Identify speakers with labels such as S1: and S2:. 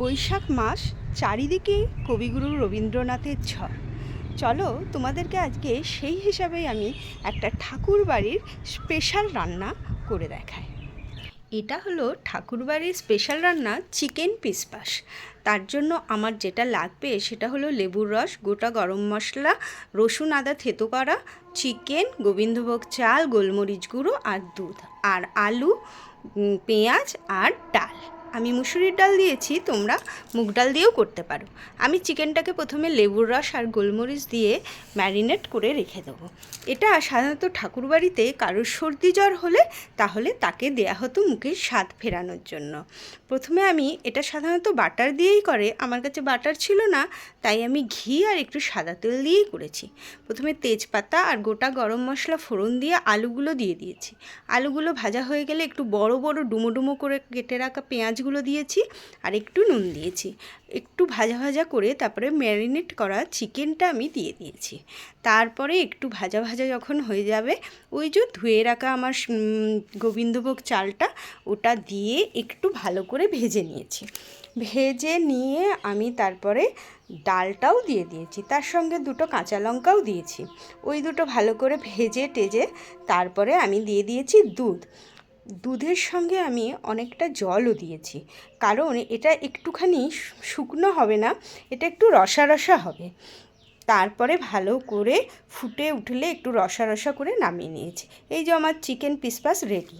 S1: বৈশাখ মাস, চারিদিকে কবিগুরু রবীন্দ্রনাথের ঝড়। চলো তোমাদেরকে আজকে সেই হিসাবেই আমি একটা ঠাকুর বাড়ির স্পেশাল রান্না করে দেখাই। এটা হলো ঠাকুরবাড়ির স্পেশাল রান্না, চিকেন পিসপাস। তার জন্য আমার যেটা লাগবে সেটা হলো লেবুর রস, গোটা গরম মশলা, রসুন আদা থেতো করা, চিকেন, গোবিন্দভোগ চাল, গোলমরিচ গুঁড়ো আর দুধ, আর আলু, পেঁয়াজ আর ডাল। আমি মুসুরির ডাল দিয়েছি, তোমরা মুগ ডাল দিয়েও করতে পারো। আমি চিকেনটাকে প্রথমে লেবুর রস আর গোলমরিচ দিয়ে ম্যারিনেট করে রেখে দেবো। এটা সাধারণত ঠাকুরবাড়িতে কারোর সর্দি জ্বর হলে তাহলে তাকে দেয়া হতো মুখের স্বাদ ফেরানোর জন্য। প্রথমে আমি এটা সাধারণত বাটার দিয়েই করে, আমার কাছে বাটার ছিল না, তাই আমি ঘি আর একটু সাদা তেল দিয়েই করেছি। প্রথমে তেজপাতা আর গোটা গরম মশলা ফোড়ন দিয়ে আলুগুলো দিয়ে দিয়েছি। আলুগুলো ভাজা হয়ে গেলে একটু বড় বড় ডুমো ডুমো করে কেটে রাখা পেঁয়াজগুলো দিয়েছি আর একটু নুন দিয়েছি। একটু ভাজা ভাজা করে তারপরে ম্যারিনেট করা চিকেনটা আমি দিয়ে দিয়েছি। তারপরে একটু ভাজা ভাজা যখন হয়ে যাবে, ওই যে ধুয়ে রাখা আমার গোবিন্দভোগ চালটা, ওটা দিয়ে একটু ভালো করে ভেজে নিয়েছি। ভেজে নিয়ে আমি তারপরে ডালটাও দিয়ে দিয়েছি, তার সঙ্গে দুটো কাঁচা লঙ্কাও দিয়েছি। ওই দুটো ভালো করে ভেজে টেজে তারপরে আমি দিয়ে দিয়েছি দুধ। দুধের সঙ্গে আমি অনেকটা জলও দিয়েছি, কারণ এটা একটুখানি শুকনো হবে না, এটা একটু রসা রসা হবে। তারপরে ভালো করে ফুটে উঠলে একটু রসা রসা করে নামিয়ে নিয়েছি। এই যে আমার চিকেন পিসপাস রেডি।